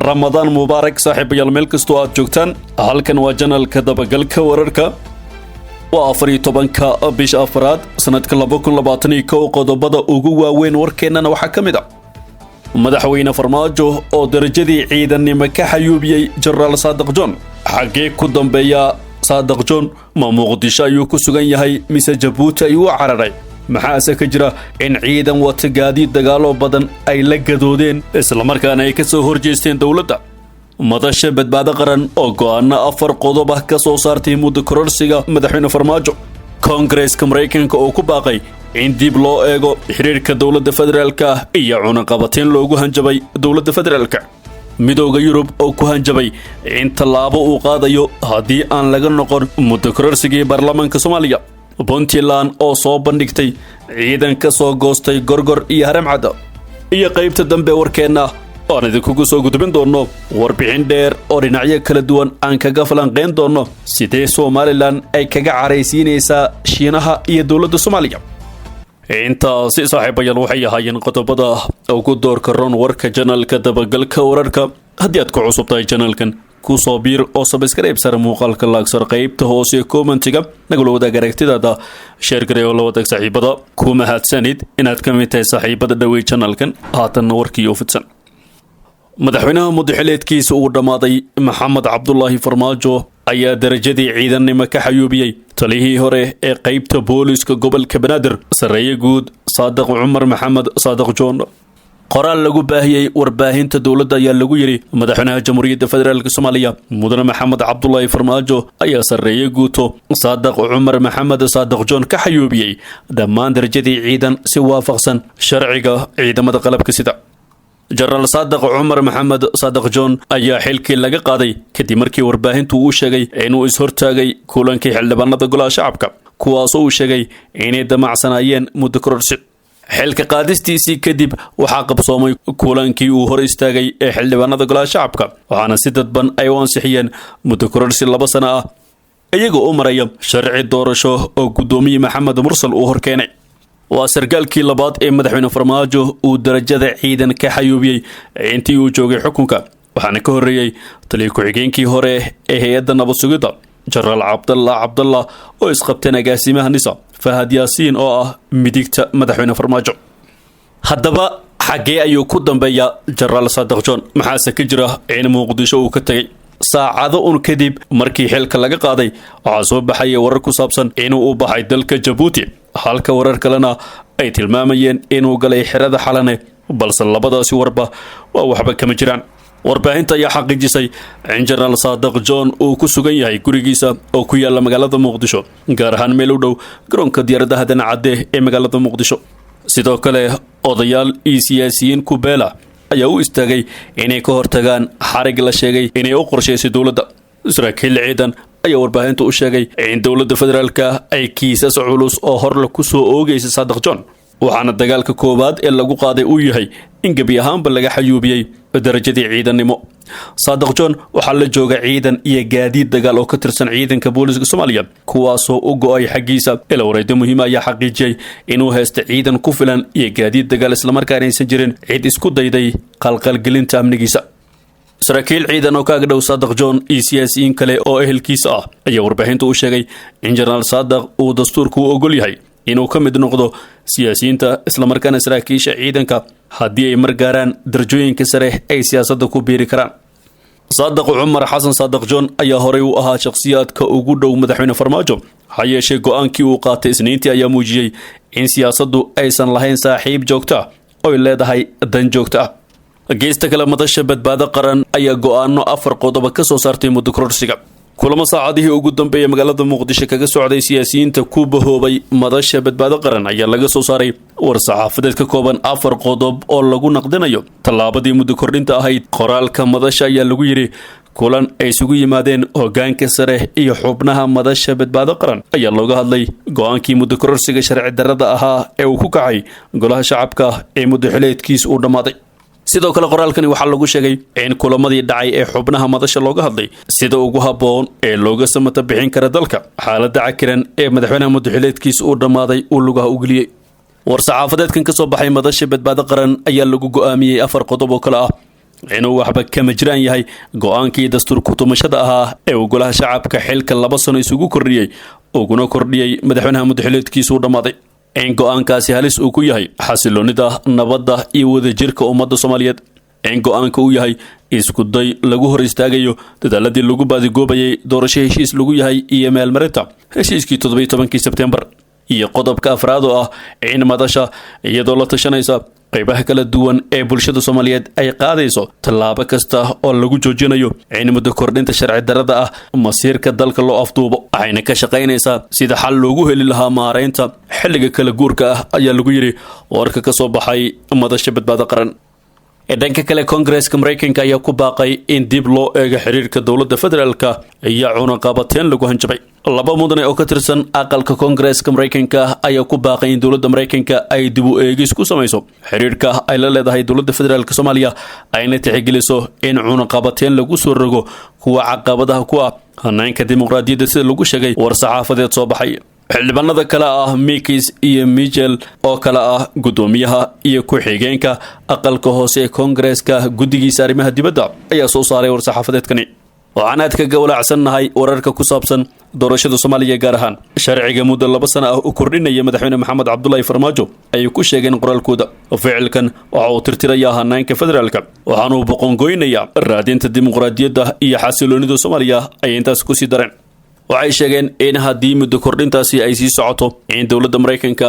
Ramadan Mubarak saaxiibayaal meel kastoo aad joogtaan halkan waa janalka dabagalka wararka waa 14ka bisha afraad sanadka 2021 qodobada ugu waaweyn warkeenana waxa kamid ah madaxweyne Farmaajo oo darajadii ciidanimo ka xayuubiyay General Saadiq John xagee ku dambeeya Saadiq John ma Muqdisho ayuu ku sugan yahay mise Jabuuti ayuu cararay maxaase ka jira in ciidan wata gaadiid dagaalo badan ay la gadoodeen isla markaana ay ka soo horjeesteen dawladda madasha badbaado qaran oo go'aano 4 qodob ah ka soo saartay muddo kororsiga madaxweyne Farmaajo Congress-ka Mareykanka oo ku baaqay in dib loo eego xiriirka dawladda federaalka iyo cunaqabateen loogu hanjabay dawladda federaalka midowga Yurub oo ku hanjabay in tallaabo uu qaadayo haddii aan laga noqon muddo kororsigii baarlamaanka Soomaaliya Puntland oo soo bandhigtay ciidan ka soo goostay Gorgor iyo Haramcad iyo qaybta dambe warkeena oo idinku soo gudbin doono warbixin dheer oo dhinacyo kala duwan aan kaga falanqeyn doono sidee Somaliland ay kaga careysiinaysaa Shiinaha iyo dawladda Soomaaliya intaas saaxiibayaal waxay ahaayeen qodobada ugu doorka roon warka janalka dabagalka wararka haddii aad ku cusub tahay janalkan ku soo biir oo subscribe sar muuqaalka laagsar qaybta hoose commentiga nagula wadaag aragtidaada share gareeyo la wadaag saaxiibada ku mahadsanid inaad ka mid tahay saaxiibada dhawey janalkan haatan warkii oo fidsan madaxweynaha muddaxileedkiisa uu dhamaaday Maxamed Cabdullaahi Farmaajo ayaa darajadii ciidanimo ka xayuubiyay talihii hore ee qaybta booliska gobolka Banaadir sareeye guud Saadiq Cumar Maxamed Saadiq John qoraal lagu baahiyay warbaahinta dawladda ayaa lagu yiri madaxweynaha jamhuuriyadda federaalka Soomaaliya mudane Maxamed Cabdullaahi Farmaajo ayaa sareeye guuto Saadiq Cumar Maxamed Saadiq John ka xayuubiyay dhammaan darajadii ciidan si waafaqsan sharciga ciidamada qalabka sida General Saadiq Cumar Maxamed Saadiq John ayaa xilkii laga qaaday kadib markii warbaahintu uu sheegay inuu is hortaagay kulankii xildhibaanada golaha shacabka kuwaas oo uu sheegay inay damacsanayeen muddo kororsi xilka qaadistiisii kadib waxaa qabsoomay kulankii uu hor istaagay ee xildhibaanada golaha shacabka waxaana si dadban ay u ansixiyeen muddo kororsi 2 sano ah iyaga oo maraya sharci doorasho oo gudoomiye Maxamed Mursal uu horkeenay waa sargaalkii labaad ee madaxweyne Farmaajo uu darajada ciidan ka xayuubiyay intii uu joogay xukunka waxaana ka horeeyay taliye ku-xigeenkii hore ee hay'adda nabad sugidda General Cabdallah oo isqabteen agaasimaha NISA Fahad Yaasiin oo ah midigta madaxweyne Farmaajo haddaba xagee ayuu ku dambeeyaa General Saadiq John maxaase ka jira in Muqdisho uu ka tagay saacado kadib markii xilka laga qaaday waxaa soo baxay warar ku saabsan inuu u baxay dalka Jabuuti halka warar kalena ay tilmaamayeen inuu galay xirada xalane balse labadaasi warba waa waxba kama jiraan warbaahinta ayaa xaqiijisay in General Saadiq John uu ku sugan yahay gurigiisa oo ku yaala magaalada Muqdisho gaar ahaan meel u dhow garoonka diyaaradaha Dancadde ee magaalada Muqdisho sidoo kale odayaal iyo siyaasiyiin ku beela ayaa u istaagay inay ka hortagaan xarig la sheegay inay u qorsheysay dawladda Israa'iil ciidan ayaa warbaahintu u sheegay in dawladda federaalka ay kiisas culus oo hor la ku soo oogaysa Saadiq John waxaana dagaalka koobaad ee lagu qaaday uu yahay in gabi ahaanba laga xayuubiyay darajadii ciidanimo Saadiq John waxa la jooga ciidan iyo gaadiid dagaal oo ka tirsan ciidanka booliska Soomaaliya kuwaas oo u go'ay xaqiisa ila wareed muhiim ah ayaa xaqiijiyay inuu haysto ciidan ku filan iyo gaadiid dagaal isla markaana aysan jirin cid isku dayday qalqalgelinta amnigiisa Israa'iil ciidan oo kaaga dhow Saadiq John iyo siyaasiyiin kale oo ehelkiisa ah ayaa warbaahintu u sheegay in General Saadiq uu dastuurku u ogol yahay inuu ka mid noqdo siyaasiyiinta isla markaana saraakiisha ciidanka haddii ay margaaraan darajooyinka sare ay siyaasadda ku biiri karaan Saadiq Cumar Xasan Saadiq John ayaa horey u ahaa shakhsiyaadka ugu dhow madaxweyne Farmaajo hayeeshee go'aankii uu qaatay Isniintii ayaa muujiyay in siyaasaddu aysan lahayn saaxiib joogto ah oo leedahay dan joogto ah geesta kale madasha badbaado qaran ayaa go'aano 4 qodob ka soo saartay muddo kororsiga kulamo saacadihii ugu dambeeyay magaalada Muqdisho kaga socday siyaasiyiinta ku bahoobay madasha badbaado qaran ayaa laga soo saaray war saxaafadeed ka kooban 4 qodob oo lagu naqdinayo tallaabadii muddo kordhinta ahayd qoraalka madasha ayaa lagu yiri kulan ay isugu yimaadeen hoggaanka sare iyo xubnaha madasha badbaado qaran ayaa looga hadlay go'aankii muddo kororsiga sharci darrada ahaa ee uu ku kacay golaha shacabka ee muddaxileedkiisa uu dhamaaday sidoo kale qoraalkani waxa lagu sheegay in kulamadii dhacay ee xubnaha madasha looga hadlay sida ugu haboon ee looga samata bixin kara dalka xaaladda cakiran ee madaxweynaha muddaxileedkiisa uu dhamaaday uu lugaha u geliyay war saxaafadeedkan ka soo baxay madasha badbaado qaran ayaa lagu go'aamiyay 4 qodob oo kala ah inuu waxba kama jiraan yahay go-aankii dastuurka tumashada ahaa ee uu golaha shacabka xilka 2 sano isugu kordhiyey uguna kordhiyey madaxweynaha muddaxileedkiisu dhamaaday in go-aankaasi halis uu ku yahay xasiloonida nabadda iyo wadajirka ummadda Soomaaliyeed in go-aanka uu yahay isku day lagu hor istaagayo dadaaladii lagu baadigoobayay doorasho heshiis lagu yahay iyo meelmarinta heshiiskii 17 Sebtembar iyo qodobka afraad oo ah in madasha iyadoo la tashanaysa qaybaha kala duwan ee bulshada Soomaaliyeed ay qaadayso tallaabo kasta oo lagu joojinayo in muddo kordhinta sharci darrada ah masiirka dalka loo afduubo ayna ka shaqaynaysaa sida xal loogu heli lahaa maareynta xilliga kala guurka ah ayaa lagu yiri warka ka soo baxay madasha badbaado qaran. dhanka kale Congress-ka Mareykanka ayaa ku baaqay in dib loo eego xiriirka dowladda federaalka iyo cunaqabateyn lagu hanjabay. laba mudane oo ka tirsan aqalka Congress-ka Mareykanka ayaa ku baaqay in dowladda Mareykanka ay dib u eegis ku samayso xiriirka ay la leedahay dowladda federaalka Soomaaliya ayna tixgeliso in cunaqabateyn lagu soo rogo kuwa caqabadaha ku ah hanaanka dimuqraadiyadda sida lagu sheegay war saxaafadeed soo baxay. xildhibaanada kale ah Mikis iyo Mitchell oo kale ah gudoomiyaha iyo ku-xigeenka aqalka hoose ee Congress-ka guddigiisa arrimaha dibadda ayaa soo saaray war saxaafadeedkani. waxaan aad kaga walaacsannahay wararka ku saabsan doorashada Soomaaliya gaar ahaan sharciga muddo 2 sano ah u kordhinaya madaxweyne Maxamed Cabdullaahi Farmaajo ay ku sheegeen qoraalkooda ficilkan waxa uu tirtirayaa hanaanka federaalka waxaana uu boqongooynayaa raadinta dimuqraadiyadda iyo xasiloonida Soomaaliya ay intaas ku sii dareen. waxay sheegeen in haddii muddo kordhintaasi ay sii socoto in dowladda Mareykanka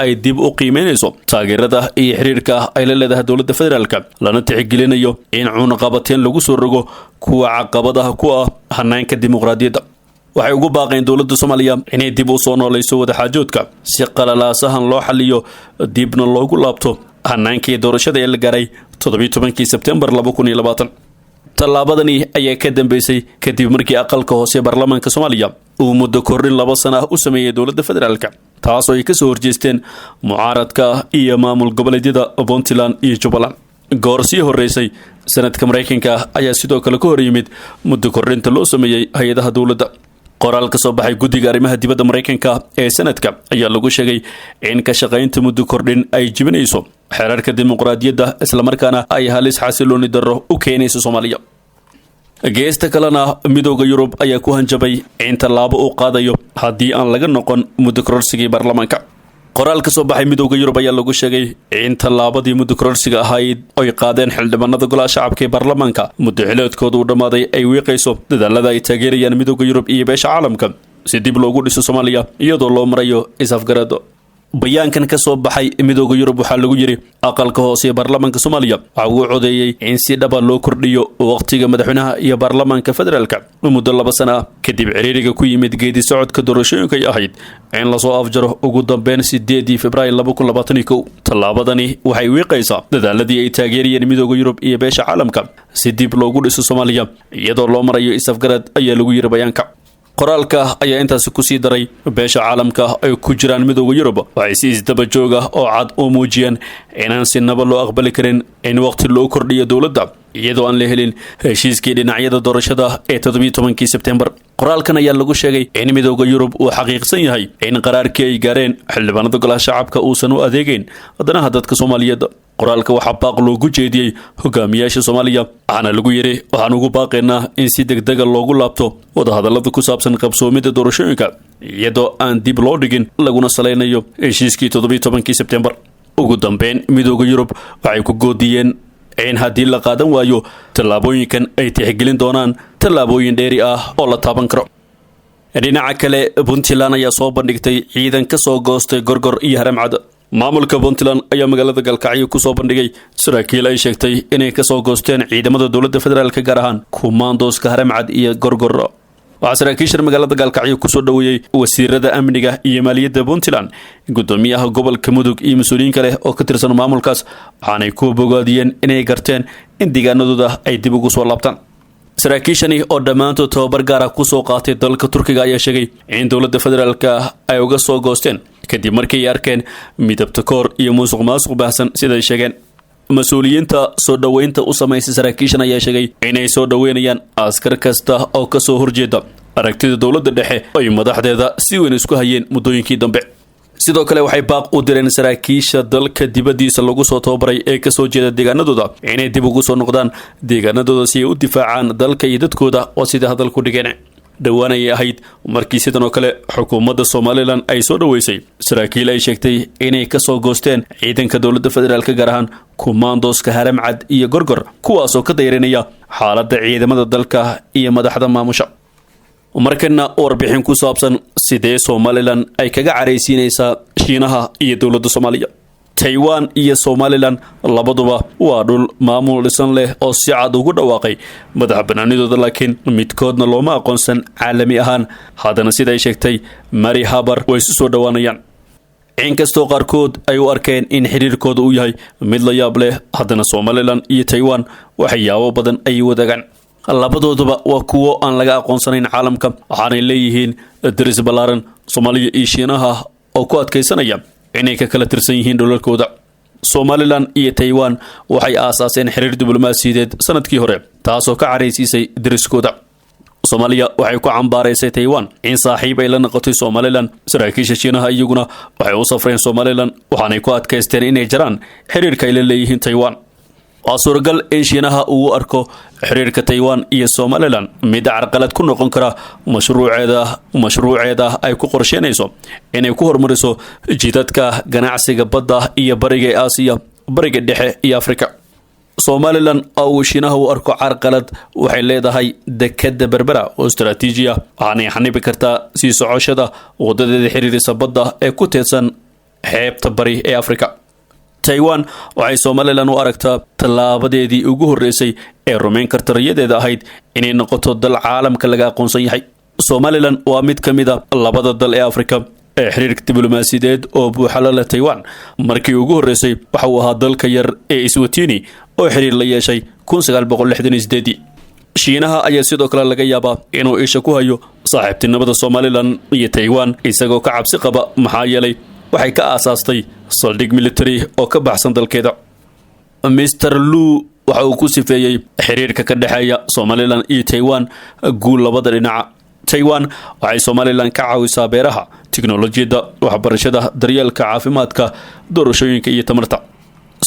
ay dib u qiimeynayso taageerada iyo xiriirka ay la leedahay dowladda federaalka lana tixgelinayo in cunaqabateyn lagu soo rogo kuwa caqabadaha ku ah hanaanka dimuqraadiyadda. waxay ugu baaqeen dowladda Soomaaliya inay dib u soo noolayso wadaxaajoodka si qalalaasahan loo xaliyo dibna loogu laabto hanaankii doorashada ee la gaaray 17 Sebtembar 2020. tallaabadani ayaa ka dambeysay kadib markii aqalka hoose baarlamaanka Soomaaliya uu muddo kordhin 2 sano ah u sameeyay dowladda federaalka taasoo ay ka soo horjeesteen mucaaradka iyo maamul goboleedyada Puntland iyo Jubbaland. goor sii horeysay sanadka Mareykanka ayaa sidoo kale ka hor yimid muddo kordhinta loo sameeyay hay'adaha dowladda. qoraal ka soo baxay guddiga arrimaha dibadda Mareykanka ee sanadka ayaa lagu sheegay in ka shaqaynta muddo kordhin ay jibinayso xeerarka dimuqraadiyadda isla markaana ay halis xasilooni darro u keenayso Soomaaliya. geesta kalena midowga Yurub ayaa ku hanjabay in tallaabo uu qaadayo haddii aan laga noqon muddo kororsigii baarlamaanka. qoraal ka soo baxay midowga Yurub ayaa lagu sheegay in tallaabadii muddo kororsiga ahayd ay qaadeen xildhibaanada golaha shacabka ee baarlamaanka muddo xileedkooda u dhamaaday ay wiiqayso dadaalada ay taageerayaan midowga Yurub iyo beesha caalamka si dib loogu dhiso Soomaaliya iyadoo loo marayo is-afgarad. bayaankan ka soo baxay midowga Yurub waxaa lagu yiri aqalka hoose ee baarlamaanka Soomaaliya waxa uu codeeyay in si dhab ah loo kordhiyo waqtiga madaxweynaha iyo baarlamaanka federaalka muddo 2 sano ah kadib ciriiriga ku yimid geedi socodka doorashooyinka ay ahayd in la soo afjaro ugu dambeyn 8 Febraayo 2021. tallaabadani waxay wiiqaysaa dadaaladii ay taageerayeen midowga Yurub iyo beesha caalamka si dib loogu dhiso Soomaaliya iyadoo loo marayo is-afgarad ayaa lagu yiri bayaanka. qoraalka ayaa intaas ku sii daray beesha caalamka ay ku jiraan midowga Yurub waxay si isdaba joog ah oo cad u muujiyeen inaan si nabad loo aqbali karin in waqti loo kordhiyo dowladda iyadoo aan la helin heshiiskii dhinacyada doorashada ee 17 Sebtembar. qoraalkan ayaa lagu sheegay in midowga Yurub uu xaqiiqsan yahay in qaraarkii ay gaareen xildhibaanada golaha shacabka uusan u adeegayn wadanaha dadka Soomaaliyeed. qoraalka waxaa baaq loogu jeediyey hogaamiyaasha Soomaaliya waxaana lagu yiri waxaan ugu baaqaynaa in si degdeg ah loogu laabto wadahadallada ku saabsan qabsoomida doorashooyinka iyadoo aan dib loo dhigin laguna saleynayo heshiiskii 17 Sebtembar. ugu dambeyn midowga Yurub waxay ku goodiyeen in haddii la qaadan waayo tallaabooyinkan ay tixgelin doonaan tallaabooyin dheeri ah oo la taaban karo. dhinaca kale Puntland ayaa soo bandhigtay ciidan ka soo goostay Gorgor iyo Haramcad. maamulka Puntland ayaa magaalada Galkacyo ku soo bandhigay saraakiil ay sheegtay inay ka soo goosteen ciidamada dowladda federaalka gaar ahaan kumaandooska Haramcad iyo Gorgor. waxaa saraakiisha magaalada Galkacyo ku soo dhaweeyay wasiirada amniga iyo maaliyadda Puntland gudoomiyaha gobolka Mudug iyo mas'uuliyiin kale oo ka tirsan maamulkaas waxaanay ku bogaadiyeen inay garteen in deegaanadooda ay dib ugu soo laabtaan. saraakiishani oo dhammaantood tababar gaar ah ku soo qaatay dalka Turkiga ayaa sheegay in dowladda federaalka ay uga soo goosteen kadib markii ay arkeen midabta koor iyo musuqmaasuq baahsan sida ay sheegeen. mas'uuliyiinta soo dhaweynta u sameysay saraakiishan ayaa sheegay inay soo dhaweynayaan askar kasta oo ka soo horjeeda aragtida dowladda dhexe ay madaxdeeda si weyn isku hayeen muddooyinkii dambe. sidoo kale waxay baaq u direen saraakiisha dalka dibadiisa lagu soo tababaray ee kasoo jeeda deegaanadooda inay dib ugu soo noqdaan deegaanadooda si ay u difaacaan dalka iyo dadkooda oo sida hadalku dhigeen dhowaan ayay ahayd markii sidan oo kale xukuumadda Somaliland ay soo dhaweysay saraakiil ay sheegtay inay ka soo goosteen ciidanka dowladda federaalka gaar ahaan commandoska Haramcad iyo Gorgor kuwaas oo ka dayranaya xaaladda ciidamada dalka iyo madaxda maamusha markana warbixin ku saabsan sidee Somaliland ay kaga careysiinaysaa Shiinaha iyo dowladda Soomaaliya Taiwan iyo Somaliland labaduba waa dhul maamul dhisan leh oo si cad ugu dhawaaqay madax banaanidooda laakiin midkoodna looma aqoonsan caalami ahaan haddana sida ay sheegtay Mary Haber way soo dhawaanayaan inkastoo qaarkood ay u arkeen in xiriirkooda uu yahay mid la yaab leh haddana Somaliland iyo Taiwan waxay yaabo badan ay wadaagaan labadooduba waa kuwo aan laga aqoonsanayn caalamka waxaanay leeyihiin daris balaaran Soomaaliya iyo Shiinaha oo ku adkaysanaya inay ka kala tirsan yihiin dhulalkooda Somaliland iyo Taiwan waxay aasaaseen xiriir diblomaasiyadeed sanadkii hore taasoo ka careysiisay dariskooda Soomaaliya waxay ku cambaaraysay Taiwan in saaxiib ay la noqotay Somaliland saraakiisha Shiinaha iyaguna waxay u safreen Somaliland waxaanay ku adkaysteen inay jaraan xiriirka ay la leeyihiin Taiwan waa suuragal in Shiinaha uu arko xiriirka Taiwan iyo Somaliland mid carqalad ku noqon kara mashruuceeda ay ku qorsheynayso inay ku hormariso jidadka ganacsiga badda iyo bariga Aasiya bariga dhexe iyo Afrika Somaliland oo Shiinaha uu arko carqalad waxay leedahay dekada Berbera oo istaraatiiji ah waxaanay xanibi kartaa sii socoshada wadadeeda xiriirisa badda ee ku teedsan xeebta bari ee Afrika Taiwan waxay Somaliland u aragtaa talaabadeedii ugu horeysay ee rumayn karta riyadeeda ahayd inay noqoto dal caalamka laga aqoonsan yahay Somaliland waa mid kamid ah labada dal ee Afrika ee xiriirka diblomaasiyadeed oo buuxa la leh Taiwan markii ugu horeysay waxa uu ahaa dalka yar ee Eswatini oo xiriir la yeeshay 1968 Shiinaha ayaa sidoo kale laga yaabaa inuu isha ku hayo saaxiibtinimada Somaliland iyo Taiwan isagoo ka cabsi qaba maxaa yeelay waxay ka aasaastay saldhig military oo ka baxsan dalkeeda Mr. Lu waxa uu ku sifeeyay xiriirka ka dhaxeeya Somaliland iyo Taiwan guul labada dhinac Taiwan waxay Somaliland ka caawisaa beeraha tiknoolajiyada waxbarashada daryeelka caafimaadka doorashooyinka iyo tamarta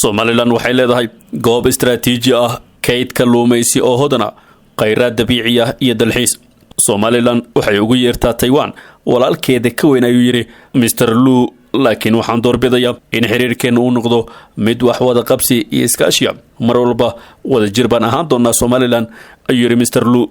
Somaliland waxay leedahay goob istaraatiiji ah kayd kalluumaysi oo hodana kheyraad dabiici ah iyo dalxiis Somaliland waxay ugu yeertaa Taiwan walaalkeeda ka weyn ayuu yiri Mr. Lu laakiin waxaan doorbidayaa in xiriirkeena uu noqdo mid wax wada qabsi iyo iskaashiya mar walba wada jir baan ahaan doonaa Somaliland ayuu yiri Mr. Lu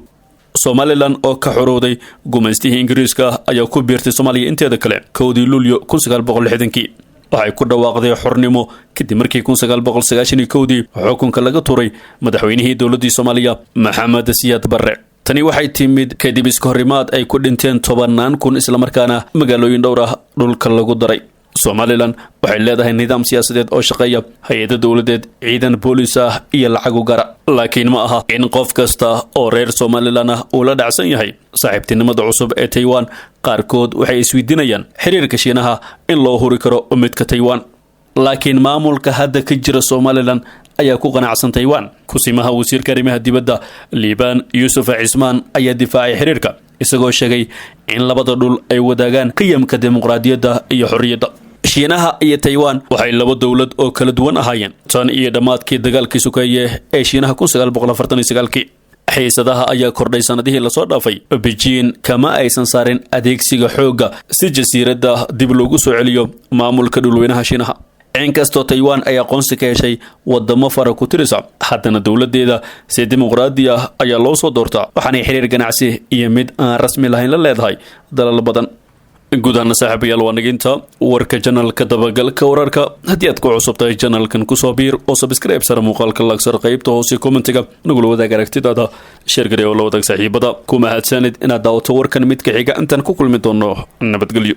Somaliland oo ka xorowday gumaystihii Ingiriiska ayaa ku biirtay Soomaaliya inteeda kale 1 Luulyo 1960 waxay ku dhawaaqday xornimo kadib markii 1991 xukunka laga tuuray madaxweynihii dowladda Soomaaliya Maxamed Siyaad Barre tani waxay timid kadib iskahorimaad ay ku dhinteen 10,000 isla markaana magaalooyin dhowr ah dhulka lagu daray Somaliland waxay leedahay nidaam siyaasadeed oo shaqeeya hay'ado dawladeed ciidan booliis ah iyo lacag u gaara laakiin ma aha in qof kasta oo reer Somaliland ah uu la dhacsan yahay saaxiibtinimada cusub ee Taiwan qaarkood waxay isweydiinayaan xiriirka Shiinaha in loo huri karo midka Taiwan laakiin maamulka hadda ka jira Somaliland ayaa ku qanacsan Taiwan kusimaha wasiirka arrimaha dibadda Liban Yusuf Cismaan ayaa difaacay xiriirka isagoo sheegay in labada dhul ay wadaagaan qiyamka dimuqraadiyadda iyo xorriyadda Shiinaha iyo Taiwan waxay laba dawlad oo kala duwan ahaayeen tan iyo dhamaadkii dagaalkii sukeeye ee Shiinaha 1949 xiisadaha ayaa kordhay sanadihii la soo dhaafay Beijing kama aysan saarin adeegsiga xooga si jasiiradda dib loogu soo celiyo maamulka dhulweynaha Shiinaha inkastoo Taiwan ay aqoonsi ka heshay wadamo fara ku tirisa haddana dawladeeda si dimuqraadi ah ayaa loo soo doortaa waxaanay xiriir ganacsi iyo mid aan rasmi lahayn la leedahay dalal badan gudaha saaxiibayaal waa naginta warka channelka dabagalka wararka haddii aad ku cusubtahay channelkan ku soo biir oo subscribe sar muuqaalka lagsar qaybta hoose commentiga nagula wadaag aragtidaada share gareeyo la wadaag saaxiibada kuma hadsanid inaad daawato warkan mid ka xiga intaan ku kulmi doono nabadgelyo